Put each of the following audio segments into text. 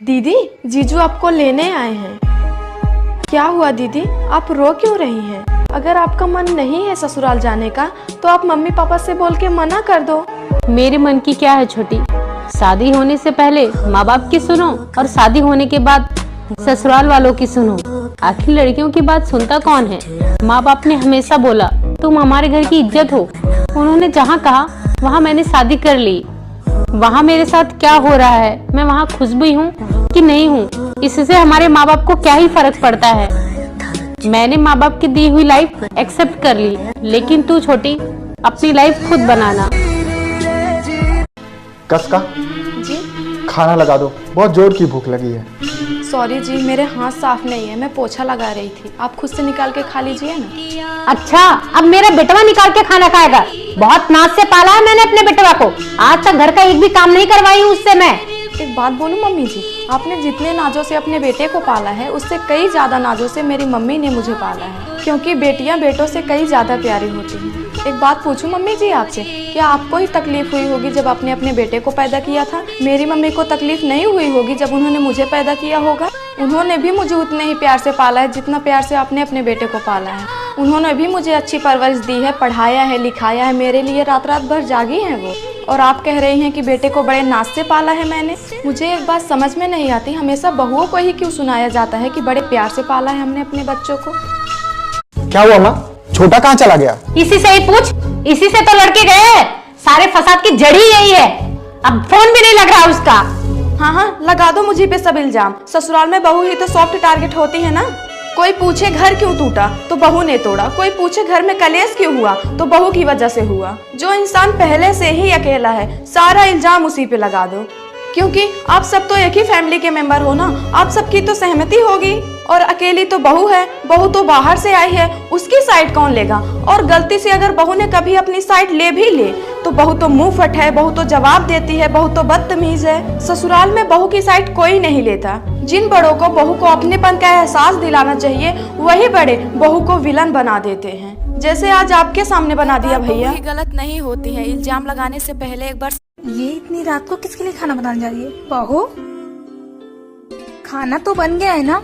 दीदी, जीजू आपको लेने आए हैं। क्या हुआ दीदी, आप रो क्यों रही हैं? अगर आपका मन नहीं है ससुराल जाने का तो आप मम्मी पापा से बोल के मना कर दो। मेरे मन की क्या है छोटी, शादी होने से पहले माँ बाप की सुनो और शादी होने के बाद ससुराल वालों की सुनो। आखिर लड़कियों की बात सुनता कौन है। माँ बाप ने हमेशा बोला तुम हमारे घर की इज्जत हो। उन्होंने जहाँ कहा वहाँ मैंने शादी कर ली। वहाँ मेरे साथ क्या हो रहा है, मैं वहाँ खुश भी हूँ कि नहीं हूँ, इससे हमारे माँ बाप को क्या ही फर्क पड़ता है। मैंने माँ बाप की दी हुई लाइफ एक्सेप्ट कर ली, लेकिन तू छोटी अपनी लाइफ खुद बनाना। कसका जी खाना लगा दो, बहुत जोर की भूख लगी है। सॉरी जी, मेरे हाथ साफ नहीं है, मैं पोछा लगा रही थी। आप खुद से निकाल के खा लीजिए ना। अच्छा, अब मेरा बेटवा निकाल के खाना खाएगा। बहुत नाज से पाला है मैंने अपने बेटवा को, आज तक घर का एक भी काम नहीं करवाई हूँ उससे मैं। एक बात बोलूं मम्मी जी, आपने जितने नाजों से अपने बेटे को पाला है उससे कई ज्यादा नाजों से मेरी मम्मी ने मुझे पाला है, क्योंकि बेटियां बेटों से कई ज्यादा प्यारी होती हैं। एक बात पूछूं मम्मी जी आपसे, क्या आपको ही तकलीफ हुई होगी जब आपने अपने बेटे को पैदा किया था? मेरी मम्मी को तकलीफ नहीं हुई होगी जब उन्होंने मुझे पैदा किया होगा? उन्होंने भी मुझे उतने ही प्यार से पाला है जितना प्यार से आपने अपने बेटे को पाला है। उन्होंने भी मुझे अच्छी परवरिश दी है, पढ़ाया है, लिखाया है, मेरे लिए रात रात भर जागी हैं वो। और आप कह रही हैं कि बेटे को बड़े नाज से पाला है मैंने। मुझे एक बात समझ में नहीं आती, हमेशा बहुओं को ही क्यों सुनाया जाता है कि बड़े प्यार से पाला है हमने अपने बच्चों को। क्या हुआ माँ, छोटा कहाँ चला गया? इसी से ही पूछ, इसी से तो लड़के गए हैं। सारे फसाद की जड़ी यही है। अब फोन भी नहीं लग रहा उसका। हाँ, लगा दो मुझे पे सब इल्जाम। ससुराल में बहू ही तो सॉफ्ट टारगेट होती है ना। कोई पूछे घर क्यों टूटा तो बहू ने तोड़ा, कोई पूछे घर में कलेश क्यों हुआ तो बहू की वजह से हुआ। जो इंसान पहले से ही अकेला है सारा इल्जाम उसी पे लगा दो, क्योंकि आप सब तो एक ही फैमिली के मेंबर हो ना, आप सबकी तो सहमति होगी। और अकेली तो बहू है, बहू तो बाहर से आई है, उसकी साइड कौन लेगा? और गलती से अगर बहू ने कभी अपनी साइड ले भी ले तो बहू तो मुंह फट है, बहू तो जवाब देती है, बहू तो बदतमीज है। ससुराल में बहू की साइड कोई नहीं लेता। जिन बड़ों को बहू को अपनेपन का एहसास दिलाना चाहिए वही बड़े बहू को विलन बना देते हैं, जैसे आज आपके सामने बना दिया भैया। गलत नहीं होती है, इल्जाम लगाने से पहले एक बार। ये इतनी रात को किसके लिए खाना बनाने जा रही है? बहू, खाना तो बन गया है ना,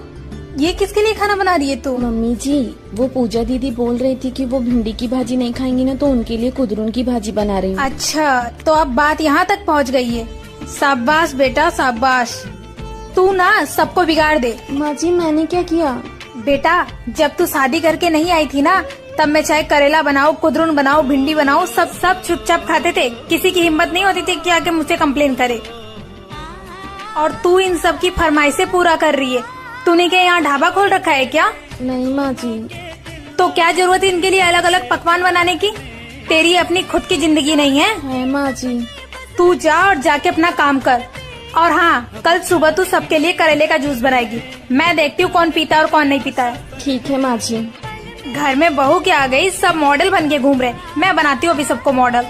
ये किसके लिए खाना बना रही है तू? मम्मी जी, वो पूजा दीदी बोल रही थी कि वो भिंडी की भाजी नहीं खाएंगी ना, तो उनके लिए कुदरून की भाजी बना रही हूँ। अच्छा, तो अब बात यहाँ तक पहुँच गई है। शाबाश बेटा शाबाश, तू ना सबको बिगाड़ दे। माँ जी, मैंने क्या किया? बेटा, जब तू शादी करके नहीं आई थी ना, तब मैं चाहे करेला बनाओ, कुदरून बनाओ, भिंडी बनाओ, सब चुपचाप खाते थे। किसी की हिम्मत नहीं होती थी कि आके मुझसे कंप्लेन करे। और तू इन सब की फरमाइशें पूरा कर रही है। तूने क्या यहाँ ढाबा खोल रखा है क्या? नहीं माँ जी। तो क्या जरूरत है इनके लिए अलग अलग पकवान बनाने की? तेरी अपनी खुद की जिंदगी नहीं है? है माँ जी। तू जा और जाके अपना काम कर। और हाँ, कल सुबह तू सबके लिए करेले का जूस बनाएगी। मैं देखती हूँ कौन पीता है और कौन नहीं पीता है। ठीक है माँ जी। घर में बहू क्या आ गई, सब मॉडल बन के घूम रहे। मैं बनाती हूँ अभी सबको मॉडल।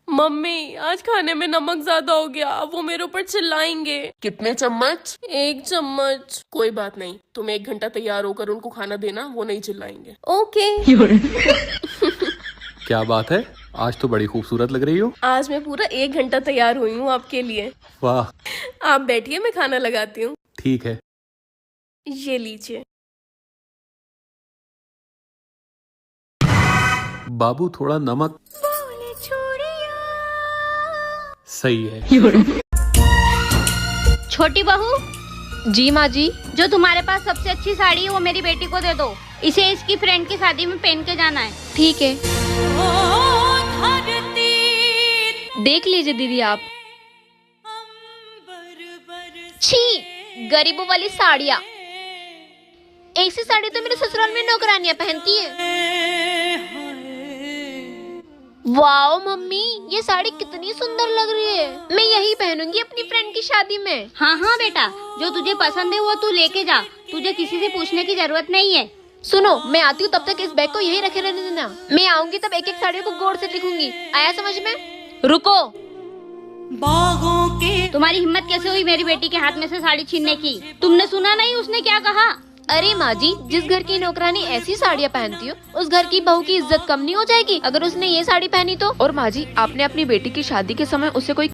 मम्मी, आज खाने में नमक ज्यादा हो गया, अब वो मेरे ऊपर चिल्लाएंगे। कितने चम्मच? 1 चम्मच। कोई बात नहीं, तुम 1 घंटा तैयार होकर उनको खाना देना, वो नहीं चिल्लाएंगे। ओके। क्या बात है, आज तो बड़ी खूबसूरत लग रही हो। आज मैं पूरा 1 घंटा तैयार हुई हूँ आपके लिए। वाह। आप बैठिए, मैं खाना लगाती हूँ। ठीक है। ये लीजिए। बाबू, थोड़ा नमक। सही है। छोटी बहू। जी माँ जी। जो तुम्हारे पास सबसे अच्छी साड़ी है वो मेरी बेटी को दे दो, इसे इसकी फ्रेंड की शादी में पहन के जाना है। ठीक है। देख लीजिए दीदी आप। छी, गरीबों वाली साड़ियाँ। ऐसी साड़ी तो मेरे ससुराल में नौकरानियाँ पहनती है। वाओ मम्मी, ये साड़ी कितनी सुंदर लग रही है। मैं यही पहनूंगी अपनी फ्रेंड की शादी में। हाँ हाँ बेटा, जो तुझे पसंद है वो तू लेके जा, तुझे किसी से पूछने की जरूरत नहीं है। सुनो, मैं आती हूँ, तब तक इस बैग को यही रखे रहने देना। मैं आऊंगी तब एक एक साड़ी को गौर से लिखूंगी, आया समझ में? रुको। तुम्हारी हिम्मत कैसे हुई मेरी बेटी के हाथ में से साड़ी छीनने की? तुमने सुना नहीं उसने क्या कहा? अरे माँ जी, जिस घर की नौकरानी ऐसी साड़ियाँ पहनती हो उस घर की बहू की इज्जत कम नहीं हो जाएगी अगर उसने ये साड़ी पहनी तो? और माँ जी, आपने अपनी बेटी की शादी के समय उसे कोई